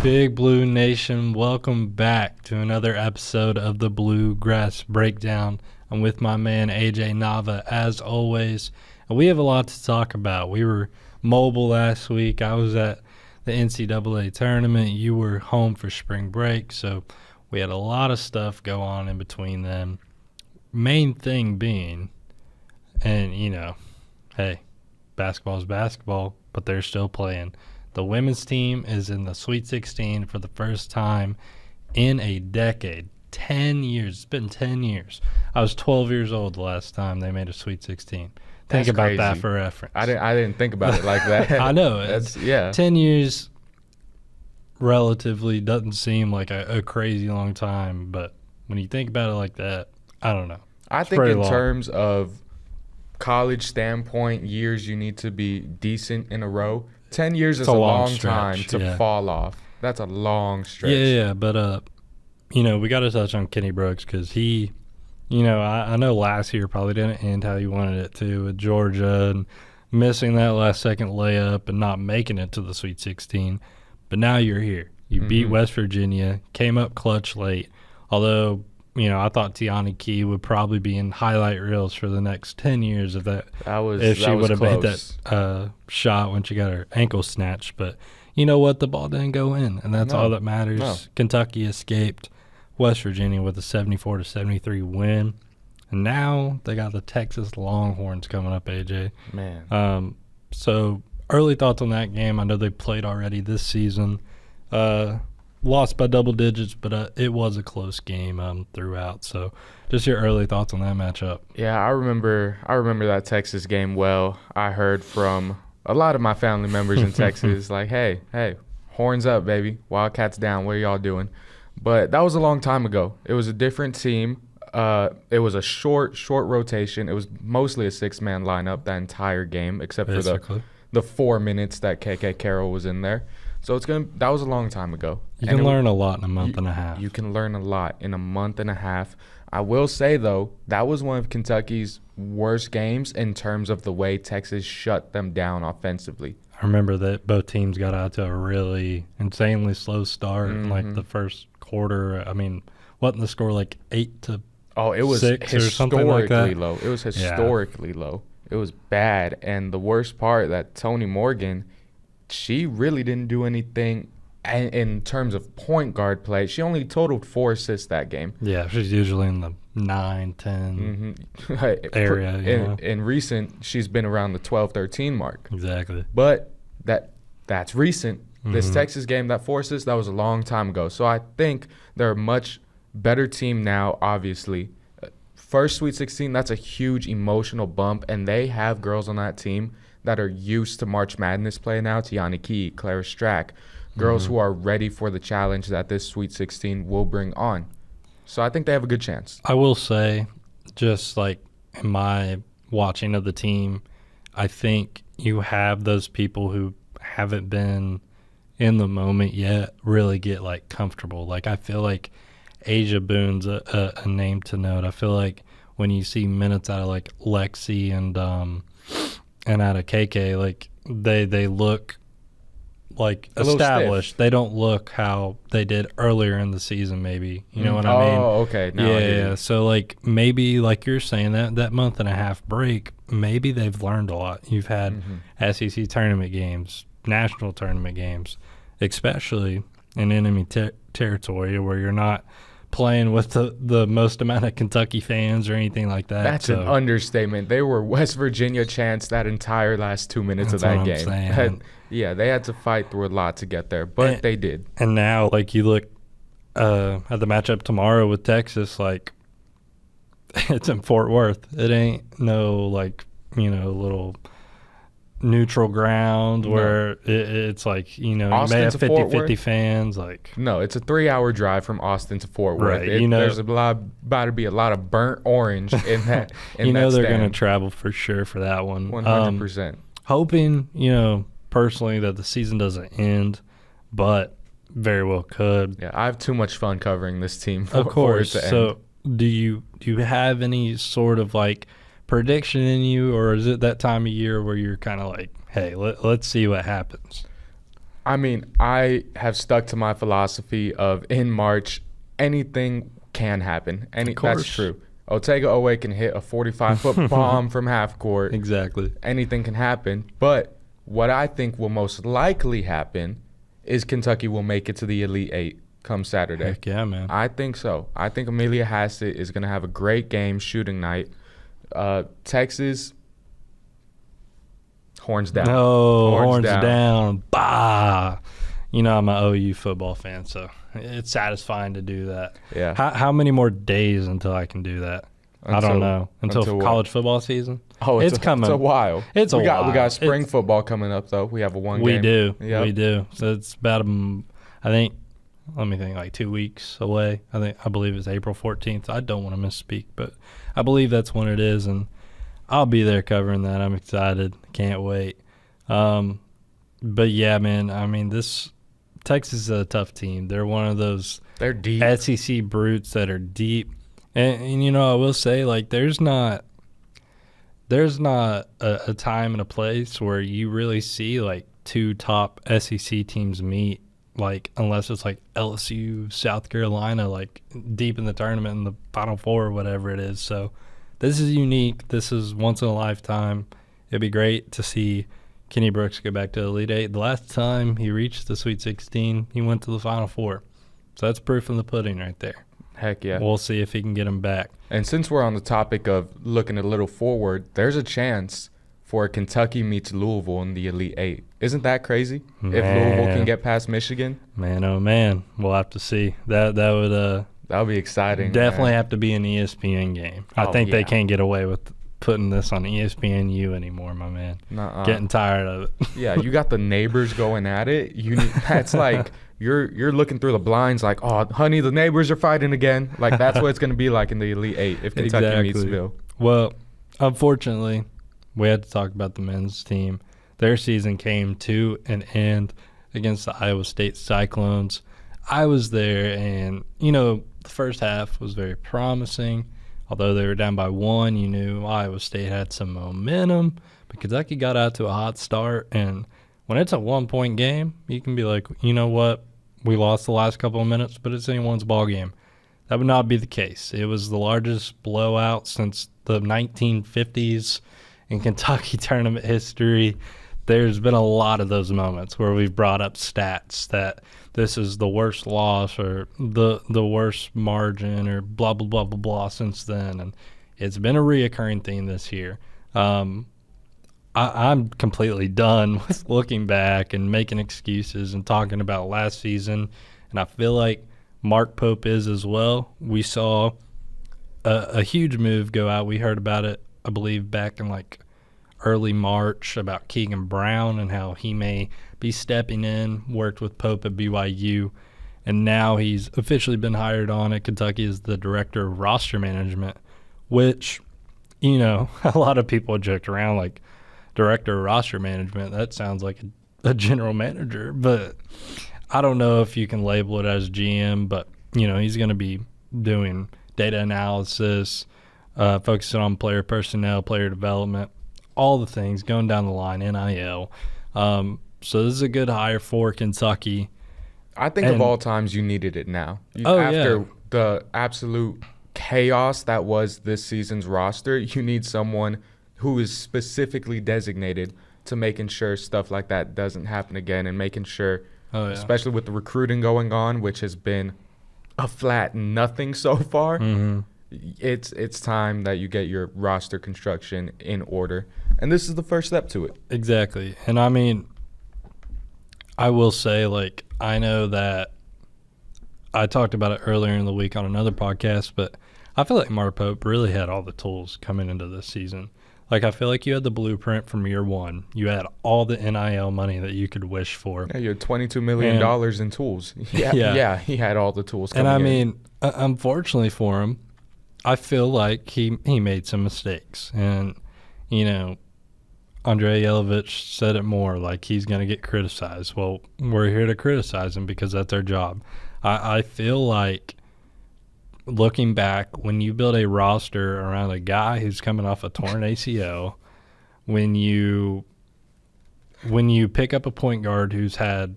Big Blue Nation, welcome back to another episode of the Bluegrass Breakdown. I'm with my man AJ Nava as always, and we have a lot to talk about. We were mobile last week. I was at the NCAA tournament. You were home for spring break, so we had a lot of stuff go on in between them. Main thing being, and hey, basketball's basketball, but they're still playing. The women's team is in the Sweet 16 for the first time in a decade. 10 years. It's been 10 years. I was 12 years old the last time they made a Sweet 16. Think about crazy. that for reference. I didn't think about it like that. I know. That's 10 years relatively doesn't seem like a crazy long time, but when you think about it like that, I don't know. I think in terms of college standpoint, years you need to be decent in a row. 10 years is a long time to fall off. That's a long stretch. Yeah, but we got to touch on Kenny Brooks because he, I know last year probably didn't end how he wanted it to with Georgia and missing that last second layup and not making it to the Sweet 16. But now you're here. You beat West Virginia, came up clutch late. Although, I thought Tiani Key would probably be in highlight reels for the next 10 years if she would have made that shot when she got her ankle snatched. But you know what? The ball didn't go in, and that's all that matters. No. Kentucky escaped West Virginia with a 74-73 win. And now they got the Texas Longhorns coming up, AJ. Man. So early thoughts on that game. I know they played already this season. Lost by double digits, but it was a close game throughout. So just your early thoughts on that matchup. Yeah, I remember that Texas game well. I heard from a lot of my family members in Texas like, hey, horns up, baby. Wildcats down. What are y'all doing? But that was a long time ago. It was a different team. It was a short rotation. It was mostly a six-man lineup that entire game, except for the 4 minutes that KK Carroll was in there. So that was a long time ago. You can learn a lot in a month and a half. You can learn a lot in a month and a half. I will say, though, that was one of Kentucky's worst games in terms of the way Texas shut them down offensively. I remember that both teams got out to a really insanely slow start in like the first quarter. I mean, wasn't the score like 8-6 it was or something like that? Low. It was historically low. It was bad. And the worst part that Toni Morgan, she really didn't do anything in terms of point guard play. She only totaled 4 assists that game. Yeah, she's usually in the 9-10 area. In recent, she's been around the 12-13 mark. Exactly. But that's recent. This Texas game, that 4 assists, that was a long time ago. So I think they're a much better team now, obviously. First Sweet 16, that's a huge emotional bump, and they have girls on that team that are used to March Madness play now. Tiani Key, Clara Strack, girls who are ready for the challenge that this Sweet 16 will bring on. So I think they have a good chance. I will say, just like in my watching of the team, I think you have those people who haven't been in the moment yet really get like comfortable. Like I feel like Asia Boone's a name to note. I feel like when you see minutes out of like Lexi and out of KK, like they look like established. They don't look how they did earlier in the season, maybe. You know what I mean? Oh, okay. Now yeah. So like maybe like you're saying that month and a half break, maybe they've learned a lot. You've had SEC tournament games, national tournament games, especially in enemy territory where you're not playing with the most amount of Kentucky fans or anything like that. That's an understatement. They were West Virginia chants that entire last 2 minutes of that game. Yeah, they had to fight through a lot to get there, but they did. And now, like, you look at the matchup tomorrow with Texas, like, it's in Fort Worth. It ain't no, like, little neutral ground where it's like, you may have 50-50 fans. Like, no, it's a 3-hour drive from Austin to Fort Worth. Right, there's about to be a lot of burnt orange in that. They're going to travel for sure for that one. 100%. Hoping, personally that the season doesn't end, but very well could. Yeah, I have too much fun covering this team of course. For it to so end. Do you have any sort of like prediction in you, or is it that time of year where you're kind of like, hey, let's see what happens? I mean, I have stuck to my philosophy of in March, anything can happen. That's true. Otega Owe can hit a 45-foot bomb from half court. Exactly. Anything can happen. But what I think will most likely happen is Kentucky will make it to the Elite Eight come Saturday. Heck yeah, man. I think so. I think Amelia Hassett is going to have a great game shooting night. Texas, horns down. No, horns down. Bah. You know I'm an OU football fan, so it's satisfying to do that. Yeah. How many more days until I can do that? I don't know. Until college football season? Oh, it's coming. It's a while. We got spring football coming up, though. We have a one game. We do. So it's about, I think, let me think, like 2 weeks away. I believe it's April 14th. I don't want to misspeak, but I believe that's when it is, and I'll be there covering that. I'm excited. Can't wait. But, yeah, man, I mean, Texas is a tough team. They're one of those deep SEC brutes that are deep. And you know, I will say, like, there's not a time and a place where you really see, like, two top SEC teams meet, like, unless it's, like, LSU, South Carolina, like, deep in the tournament in the Final Four or whatever it is. So this is unique. This is once in a lifetime. It'd be great to see Kenny Brooks go back to the Elite Eight. The last time he reached the Sweet 16, he went to the Final Four. So that's proof in the pudding right there. Heck yeah. We'll see if he can get him back. And since we're on the topic of looking a little forward, there's a chance for Kentucky meets Louisville in the Elite Eight. Isn't that crazy? Man. If Louisville can get past Michigan? Man, oh man. We'll have to see. That would be exciting. Definitely have to be an ESPN game. I think they can't get away with putting this on ESPNU anymore, my man. Nuh-uh. Getting tired of it. Yeah, you got the neighbors going at it. That's like you're looking through the blinds like, oh, honey, the neighbors are fighting again. Like, that's what it's going to be like in the Elite Eight if Kentucky meets Bill. Well, unfortunately, we had to talk about the men's team. Their season came to an end against the Iowa State Cyclones. I was there, and, you know, the first half was very promising. Although they were down by 1, you knew Iowa State had some momentum. But Kentucky got out to a hot start. And when it's a 1-point game, you can be like, you know what? We lost the last couple of minutes, but it's anyone's ball game. That would not be the case. It was the largest blowout since the 1950s in Kentucky tournament history. There's been a lot of those moments where we've brought up stats that this is the worst loss or the worst margin or blah, blah, blah, blah, blah since then. And it's been a reoccurring theme this year. I'm completely done with looking back and making excuses and talking about last season. And I feel like Mark Pope is as well. We saw a huge move go out. We heard about it, I believe, back in like early March about Keegan Brown and how he may be stepping in, worked with Pope at BYU, and now he's officially been hired on at Kentucky as the director of roster management, which, you know, a lot of people joked around like director of roster management. That sounds like a general manager, but I don't know if you can label it as GM, but, you know, he's going to be doing data analysis, focusing on player personnel, player development, all the things going down the line, NIL. So this is a good hire for Kentucky. I think of all times you needed it now. After the absolute chaos that was this season's roster, you need someone who is specifically designated to making sure stuff like that doesn't happen again and making sure, especially with the recruiting going on, which has been a flat nothing so far, it's time that you get your roster construction in order. And this is the first step to it. Exactly. And, I mean, I will say, like, I know that I talked about it earlier in the week on another podcast, but I feel like Mark Pope really had all the tools coming into this season. Like, I feel like you had the blueprint from year one. You had all the NIL money that you could wish for. Yeah, you had $22 million in tools. Yeah, he had all the tools coming in. And, I mean, unfortunately for him, I feel like he made some mistakes. And, you know, Andrei Yelovich said it more, like he's going to get criticized. Well, we're here to criticize him because that's our job. I feel like looking back, when you build a roster around a guy who's coming off a torn ACL, when you pick up a point guard who's had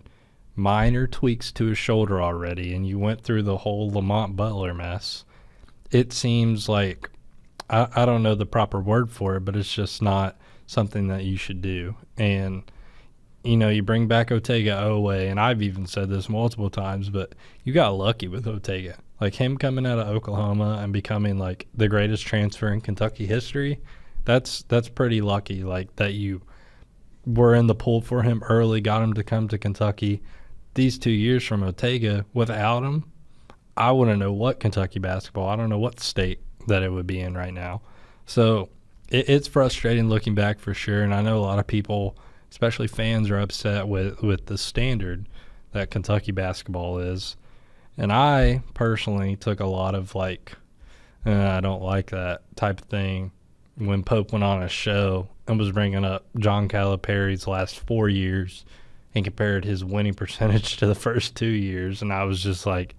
minor tweaks to his shoulder already, and you went through the whole Lamont Butler mess, it seems like I don't know the proper word for it, but it's just not something that you should do. And you bring back Otega Oweh, and I've even said this multiple times, but you got lucky with Otega. Like, him coming out of Oklahoma and becoming, like, the greatest transfer in Kentucky history, that's pretty lucky, like, that you were in the pool for him early, got him to come to Kentucky. These 2 years from Otega, without him, I wouldn't know what Kentucky basketball, I don't know what state that it would be in right now. So it's frustrating looking back for sure, and I know a lot of people, especially fans, are upset with the standard that Kentucky basketball is. And I personally took a lot of, like, I don't like that type of thing when Pope went on a show and was bringing up John Calipari's last 4 years and compared his winning percentage to the first 2 years. And I was just like,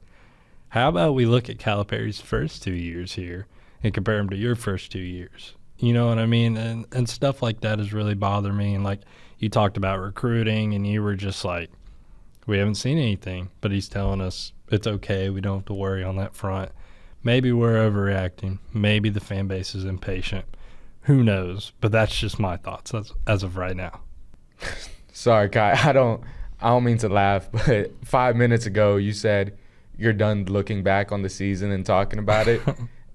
how about we look at Calipari's first 2 years here and compare them to your first 2 years? You know what I mean? And stuff like that has really bothered me. And, like, you talked about recruiting, and you were just like, we haven't seen anything, but he's telling us it's okay. We don't have to worry on that front. Maybe we're overreacting. Maybe the fan base is impatient. Who knows? But that's just my thoughts as of right now. Sorry, Kai. I don't mean to laugh, but 5 minutes ago you said you're done looking back on the season and talking about it.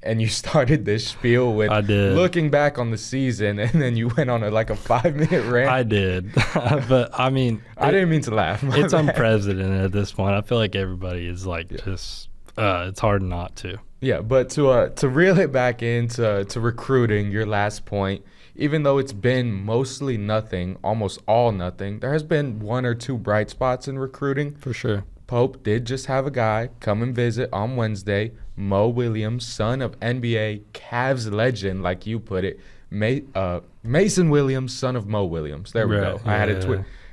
And you started this spiel with looking back on the season, and then you went on a 5-minute rant. I did. But, I mean. I didn't mean to laugh. It's unprecedented at this point. I feel like everybody is just it's hard not to. Yeah, but to reel it back into recruiting, your last point, even though it's been mostly nothing, almost all nothing, there has been one or two bright spots in recruiting. For sure. Pope did just have a guy come and visit on Wednesday, Mo Williams, son of NBA Cavs legend, like you put it, Mason Williams, son of Mo Williams. There we go. Yeah, I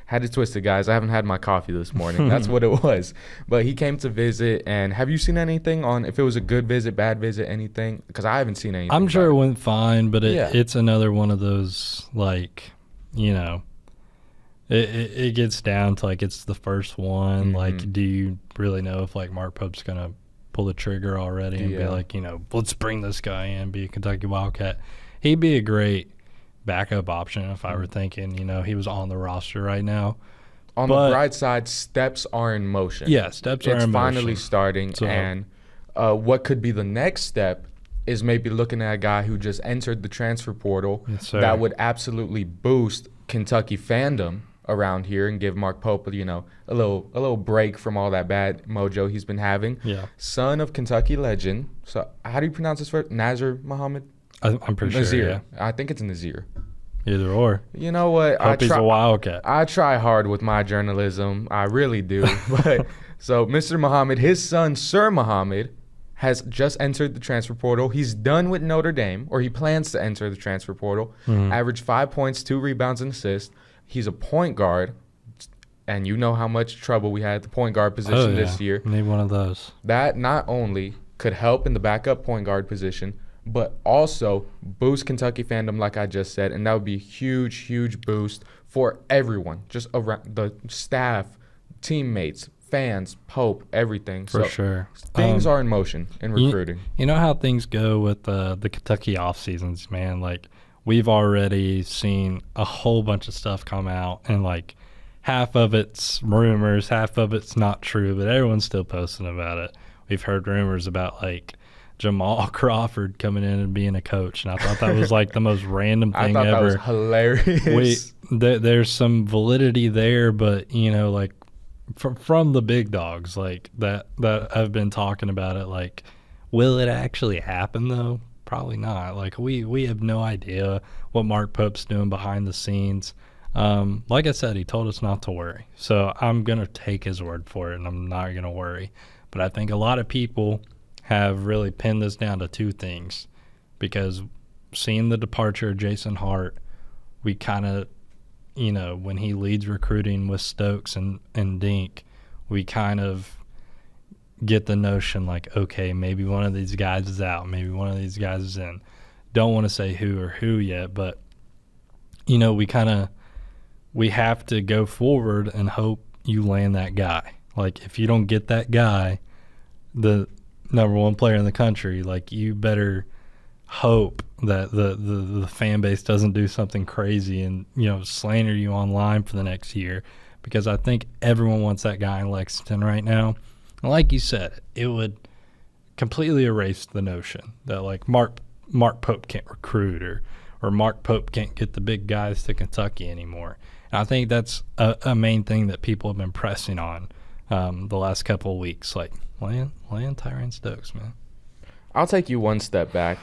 had to twist it, guys. I haven't had my coffee this morning. That's what it was. But he came to visit, and have you seen anything on if it was a good visit, bad visit, anything? Because I haven't seen anything. I'm sure it went fine, but it's another one of those, It gets down to, it's the first one. Mm-hmm. Do you really know if, Mark Pope's going to pull the trigger already and be like, let's bring this guy in, be a Kentucky Wildcat? He'd be a great backup option if I were thinking, he was on the roster right now. On the bright side, steps are in motion. Yeah, steps are in motion. It's finally starting, and what could be the next step is maybe looking at a guy who just entered the transfer portal. Yes, sir. That would absolutely boost Kentucky fandom around here and give Mark Pope, a little break from all that bad mojo he's been having. Yeah. Son of Kentucky legend. So how do you pronounce his first? Nazir Muhammad? I'm pretty Nazir. sure, yeah. I think it's Nazir. Either or. You know what? Hope he's a Wildcat. I try hard with my journalism. I really do. But so Mr. Muhammad, his son, Sir Muhammad, has just entered the transfer portal. He's done with Notre Dame, or he plans to enter the transfer portal. Mm-hmm. Averaged 5 points, 2 rebounds, and assists. He's a point guard, and you know how much trouble we had at the point guard position this year. Need one of those. That not only could help in the backup point guard position, but also boost Kentucky fandom, like I just said, and that would be a huge, huge boost for everyone, just around the staff, teammates, fans, Pope, everything. For sure. Things are in motion in recruiting. You know how things go with the Kentucky off seasons, man. We've already seen a whole bunch of stuff come out, and half of it's rumors, half of it's not true, but everyone's still posting about it. We've heard rumors about Jamal Crawford coming in and being a coach, and I thought that was the most random thing ever. I thought that was hilarious. There's some validity there, but from the big dogs that have been talking about it, will it actually happen though? Probably not. We have no idea what Mark Pope's doing behind the scenes. Like I said, he told us not to worry. So I'm going to take his word for it, and I'm not going to worry. But I think a lot of people have really pinned this down to two things, because seeing the departure of Jason Hart, we kind of, when he leads recruiting with Stokes and Dink, we kind of get the notion okay, maybe one of these guys is out, maybe one of these guys is in. Don't want to say who yet, but we have to go forward and hope you land that guy. Like, if you don't get that guy, the number one player in the country, like, you better hope that the fan base doesn't do something crazy and, slander you online for the next year, because I think everyone wants that guy in Lexington right now. And like you said, it would completely erase the notion that, like, Mark Pope can't recruit or Mark Pope can't get the big guys to Kentucky anymore. And I think that's a main thing that people have been pressing on the last couple of weeks. Like, land Tyrone Stokes, man. I'll take you one step back.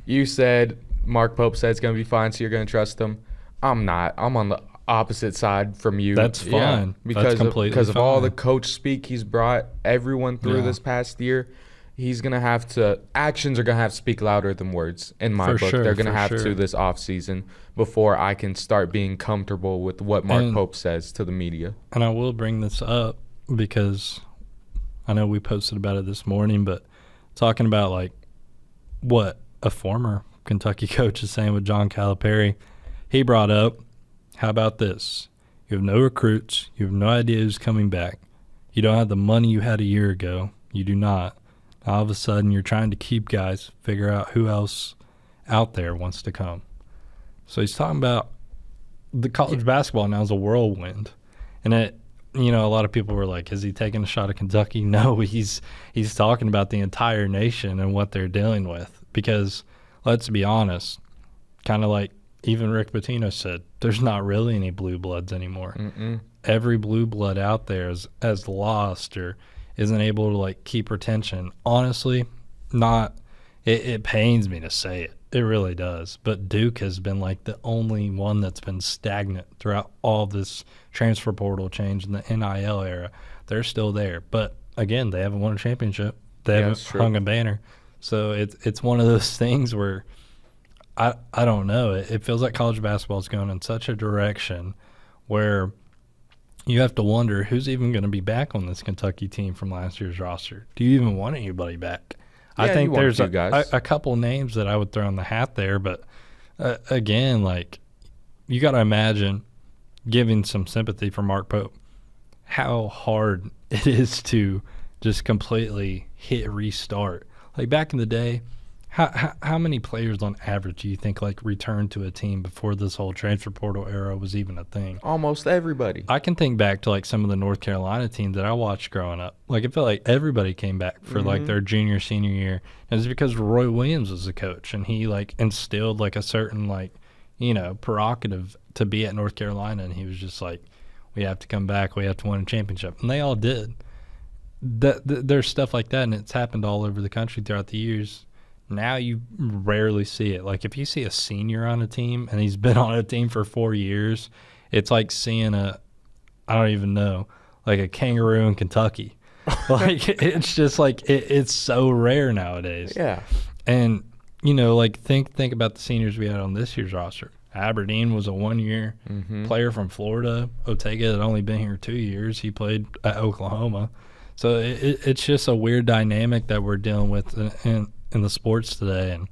You said Mark Pope said it's going to be fine, so you're going to trust him. I'm not. I'm on the opposite side from you. That's fine. Yeah, because of all the coach speak he's brought everyone through this past year. He's going to have to – actions are going to have to speak louder than words in my book. They're going to have to this offseason before I can start being comfortable with what Mark Pope says to the media. And I will bring this up because I know we posted about it this morning, but talking about, like, what a former Kentucky coach is saying with John Calipari, he brought up, how about this? You have no recruits. You have no idea who's coming back. You don't have the money you had a year ago. You do not. All of a sudden, you're trying to keep guys, figure out who else out there wants to come. So he's talking about the college basketball now is a whirlwind. And a lot of people were like, is he taking a shot at Kentucky? No, he's talking about the entire nation and what they're dealing with. Because, let's be honest, kind of like even Rick Pitino said, there's not really any blue bloods anymore. Every blue blood out there is lost or isn't able to, like, keep retention. Honestly, it pains me to say it. It really does. But Duke has been, like, the only one that's been stagnant throughout all this transfer portal change in the NIL era. They're still there. But, again, they haven't won a championship. They haven't hung a banner. So it's one of those things where I don't know. It feels like college basketball is going in such a direction where – you have to wonder who's even going to be back on this Kentucky team from last year's roster. Do you even want anybody back? Yeah, I think there's a couple names that I would throw in the hat there, but again, like, you got to imagine giving some sympathy for Mark Pope, how hard it is to just completely hit restart. Like, back in the day, how many players on average do you think, like, returned to a team before this whole transfer portal era was even a thing? Almost everybody. I can think back to, like, some of the North Carolina teams that I watched growing up. Like, it felt like everybody came back for like their junior, senior year. And it's because Roy Williams was the coach, and he, like, instilled, like, a certain, like, prerogative to be at North Carolina. And he was just like, we have to come back. We have to win a championship. And they all did. There's stuff like that, and it's happened all over the country throughout the years. Now you rarely see it. Like, if you see a senior on a team and he's been on a team for 4 years, it's like seeing I don't even know, like a kangaroo in Kentucky. Like, it's just like it's so rare nowadays. Yeah. And, like, think about the seniors we had on this year's roster. Aberdeen was a 1-year player from Florida. Otega had only been here 2 years. He played at Oklahoma. So it's just a weird dynamic that we're dealing with in the sports today, and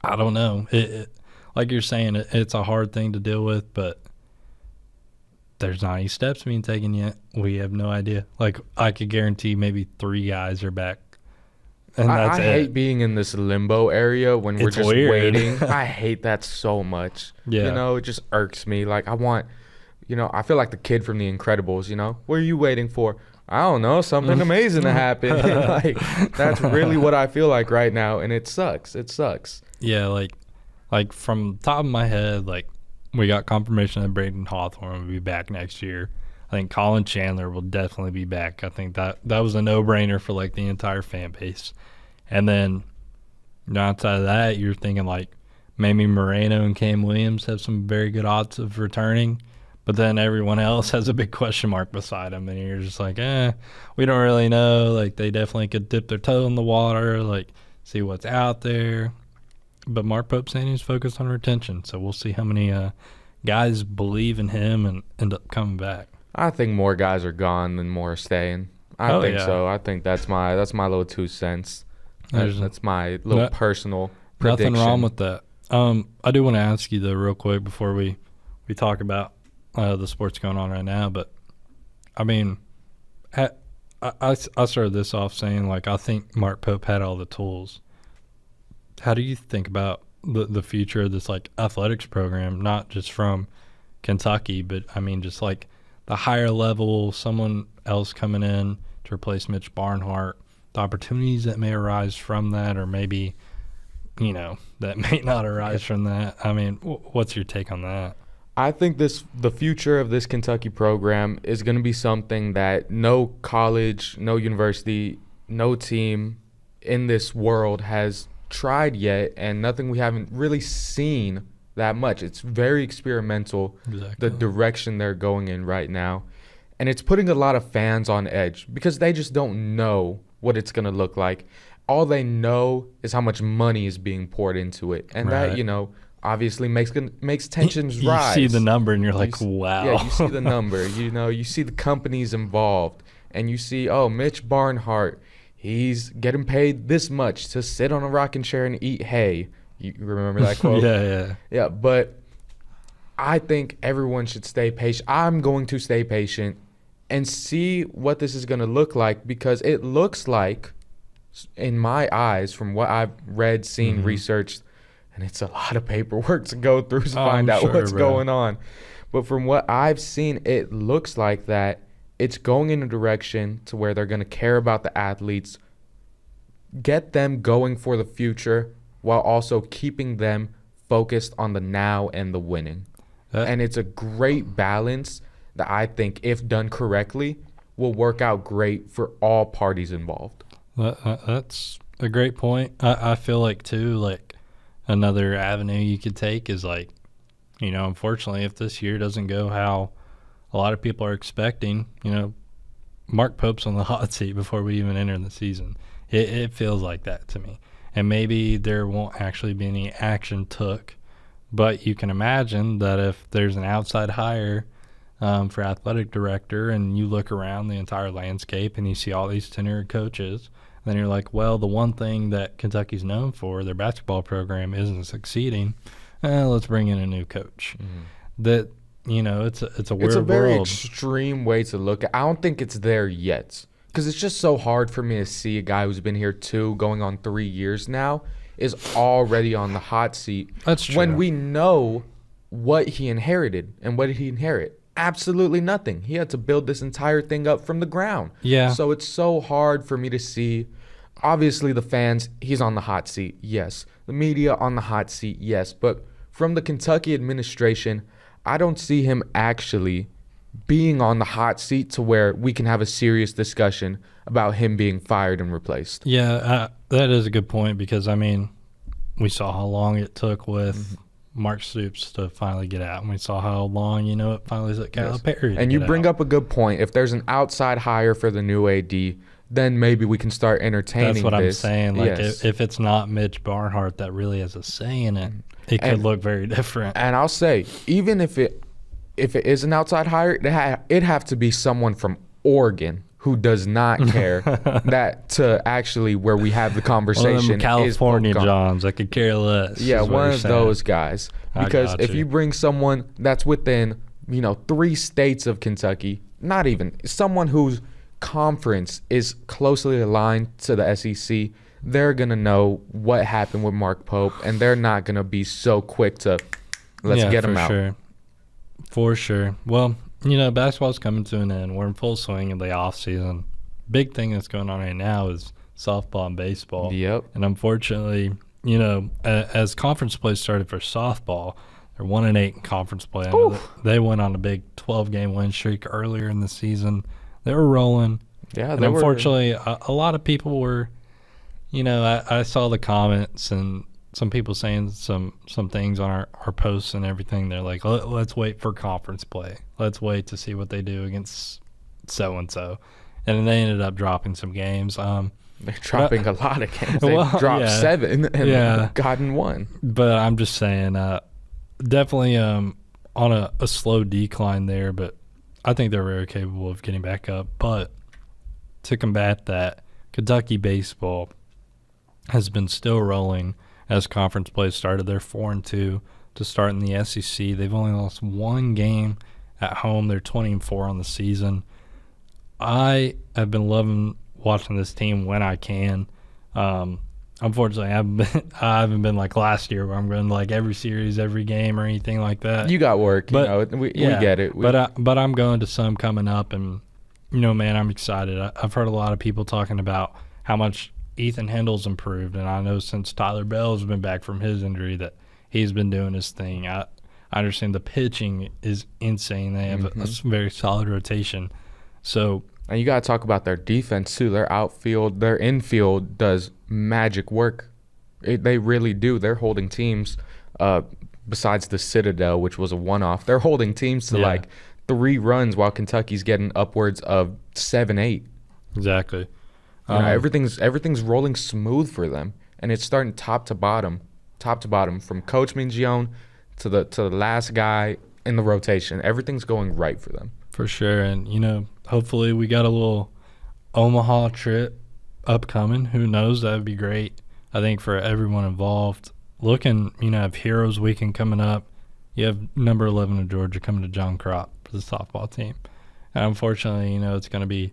I don't know. It like you're saying, it's a hard thing to deal with, but there's not any steps being taken yet. We have no idea. Like, I could guarantee maybe 3 guys are back, and that's it. I hate being in this limbo area when we're just waiting. I hate that so much. Yeah. It just irks me. Like, I want, I feel like the kid from The Incredibles, What are you waiting for? I don't know, something amazing to happen. Like, that's really what I feel like right now, and it sucks. It sucks. Yeah, like from the top of my head, like, we got confirmation that Braden Hawthorne will be back next year. I think Colin Chandler will definitely be back. I think that was a no-brainer for, like, the entire fan base. And then outside of that, you're thinking, like, maybe Moreno and Cam Williams have some very good odds of returning. But then everyone else has a big question mark beside them, and you're just like, we don't really know. Like, they definitely could dip their toe in the water, like, see what's out there. But Mark Pope's saying he's focused on retention, so we'll see how many guys believe in him and end up coming back. I think more guys are gone than more are staying. I think so. I think that's my little 2 cents. That's my little personal prediction. Nothing wrong with that. I do want to ask you, though, real quick before we talk about the sports going on right now, but I mean, I started this off saying, like, I think Mark Pope had all the tools. How do you think about the future of this, like, athletics program, not just from Kentucky, but, I mean, just, like, the higher level, someone else coming in to replace Mitch Barnhart, the opportunities that may arise from that, or maybe, you know, that may not arise from that. I mean, what's your take on that? I think the future of this Kentucky program is going to be something that no college, no university, no team in this world has tried yet, and nothing we haven't really seen that much. It's very experimental, Exactly. the direction they're going in right now. And it's putting a lot of fans on edge because they just don't know what it's going to look like. All they know is how much money is being poured into it. And Right. that, you know, obviously makes tensions rise. You see the number and you're like, wow. Yeah, you see the number. You know, you see the companies involved. And you see, oh, Mitch Barnhart, he's getting paid this much to sit on a rocking chair and eat hay. You remember that quote? Yeah. Yeah, but I think everyone should stay patient. I'm going to stay patient and see what this is going to look like, because it looks like, in my eyes, from what I've read, seen, researched, and it's a lot of paperwork to go through to find out what's going on. But from what I've seen, it looks like that it's going in a direction to where they're going to care about the athletes, get them going for the future, while also keeping them focused on the now and the winning. And it's a great balance that I think, if done correctly, will work out great for all parties involved. That's a great point. I feel like, too, like, another avenue you could take is, like, you know, unfortunately, if this year doesn't go how a lot of people are expecting, you know, Mark Pope's on the hot seat before we even enter the season. It feels like that to me. And maybe there won't actually be any action took, but you can imagine that if there's an outside hire for athletic director and you look around the entire landscape and you see all these tenured coaches, then you're like, well, the one thing that Kentucky's known for, their basketball program, isn't succeeding. Let's bring in a new coach. That, you know, it's a weird world. It's a very extreme way to look at. I don't think it's there yet, because it's just so hard for me to see a guy who's been here 2 going on 3 years now is already on the hot seat. That's true. When we know what he inherited. And what did he inherit? Absolutely nothing. He had to build this entire thing up from the ground. Yeah. So it's so hard for me to see. Obviously, the fans, he's on the hot seat, yes. The media on the hot seat, yes. But from the Kentucky administration, I don't see him actually being on the hot seat to where we can have a serious discussion about him being fired and replaced. Yeah, that is a good point, because, I mean, we saw how long it took with Mark Stoops to finally get out, and we saw how long, you know, it finally took Calipari to And you get bring out. up a good point. If there's an outside hire for the new AD, then maybe we can start entertaining this. That's what I'm saying. Like, Yes. if it's not Mitch Barnhart that really has a say in it, it could look very different. And I'll say, even if it is an outside hire, it'd have to be someone from Oregon who does not care that to actually where we have the conversation. One of them California is Johns that could care less. Yeah, is what one you're of saying. those guys. I Because got if you. you bring someone that's within, 3 states of Kentucky, not even, someone whose conference is closely aligned to the SEC, they're going to know what happened with Mark Pope, and they're not going to be so quick to let's get him out. Sure. For sure. Well, basketball's coming to an end. We're in full swing in the off season. Big thing that's going on right now is softball and baseball. Yep. And unfortunately, as conference play started for softball, they're 1-8 in conference play. I know they went on a big 12-game win streak earlier in the season. They were rolling. Yeah, and unfortunately, a lot of people were, I saw the comments and some people saying some things on our posts and everything. They're like, let's wait for conference play. Let's wait to see what they do against so-and-so. And then they ended up dropping some games. They're dropping a lot of games. They Well, dropped yeah. 7 and gotten 1. But I'm just saying, definitely on a slow decline there, but I think they're very capable of getting back up. But to combat that, Kentucky baseball has been still rolling as conference play started. They're 4-2 to start in the SEC. They've only lost 1 game at home. They're 20-4 on the season. I have been loving watching this team when I can. Unfortunately, I haven't been like last year where I'm going to like every series, every game or anything like that. You got work, we get it. But I'm going to some coming up, and man, I'm excited. I've heard a lot of people talking about how much Ethan Hendel's improved, and I know since Tyler Bell's been back from his injury that he's been doing his thing. I understand the pitching is insane. They have a very solid rotation. So, and you got to talk about their defense too. Their outfield, their infield does magic work. They really do. They're holding teams, besides the Citadel, which was a one-off, they're holding teams to like 3 runs while Kentucky's getting upwards of 7, 8. Exactly. Everything's rolling smooth for them, and it's starting top to bottom, from Coach Mingione to the last guy in the rotation. Everything's going right for them. For sure, and hopefully we got a little Omaha trip upcoming. Who knows? That would be great. I think for everyone involved. Looking, have Heroes Weekend coming up. You have number 11 of Georgia coming to John Crop for the softball team. And unfortunately, it's going to be a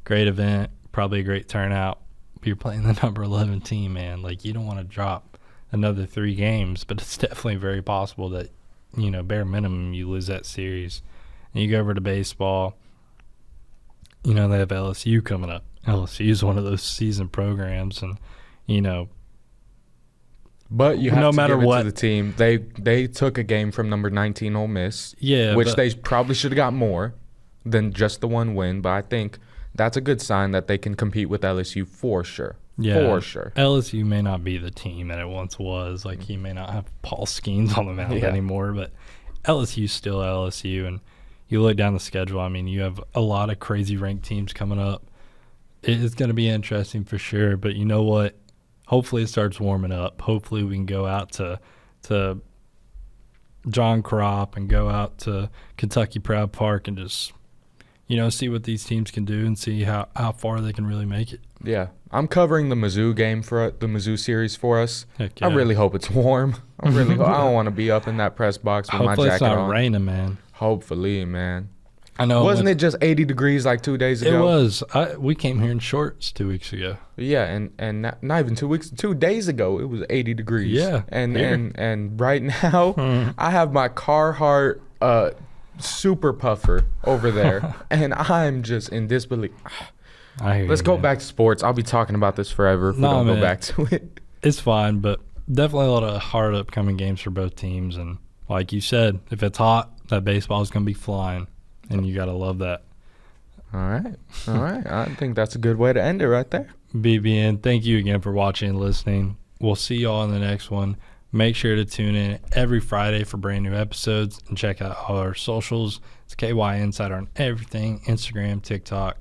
great event, probably a great turnout. But you're playing the number 11 team, man. Like, you don't want to drop another 3 games, but it's definitely very possible that, bare minimum, you lose that series. And you go over to baseball, they have LSU coming up. LSU is one of those season programs, and, But you have no to matter give it what, to the team. They took a game from number 19 Ole Miss, which they probably should have got more than just the 1 win. But I think that's a good sign that they can compete with LSU for sure. Yeah, for sure. LSU may not be the team that it once was. Like, he may not have Paul Skeens on the mound anymore, but LSU's still LSU. And you look down the schedule, you have a lot of crazy ranked teams coming up. It's going to be interesting for sure, but you know what? Hopefully it starts warming up. Hopefully we can go out to John Crop and go out to Kentucky Proud Park and just, see what these teams can do and see how far they can really make it. Yeah. I'm covering the Mizzou game the Mizzou series for us. Heck yeah. I really hope it's warm. I don't want to be up in that press box with my jacket on. Hopefully it's not raining, man. Hopefully, man. I know. Wasn't it just 80 degrees like 2 days ago? It was. We came here in shorts 2 weeks ago. Yeah, and not even 2 weeks. 2 days ago, it was 80 degrees. Yeah. And right now, I have my Carhartt super puffer over there, and I'm just in disbelief. Let's go back to sports. I'll be talking about this forever if we don't go back to it. It's fine, but definitely a lot of hard upcoming games for both teams. And like you said, if it's hot, that baseball is going to be flying. And you got to love that. All right. I think that's a good way to end it right there. BBN, thank you again for watching and listening. We'll see y'all in the next one. Make sure to tune in every Friday for brand new episodes and check out all our socials. It's KY Insider on everything, Instagram, TikTok,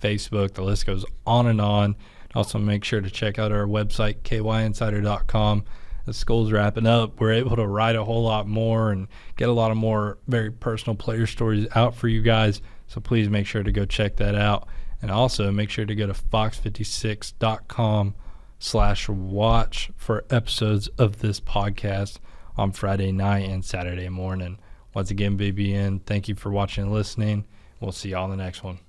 Facebook. The list goes on and on. Also, make sure to check out our website, kyinsider.com. The school's wrapping up. We're able to write a whole lot more and get a lot of more very personal player stories out for you guys. So please make sure to go check that out. And also make sure to go to fox56.com/watch for episodes of this podcast on Friday night and Saturday morning. Once again, BBN, thank you for watching and listening. We'll see y'all in the next one.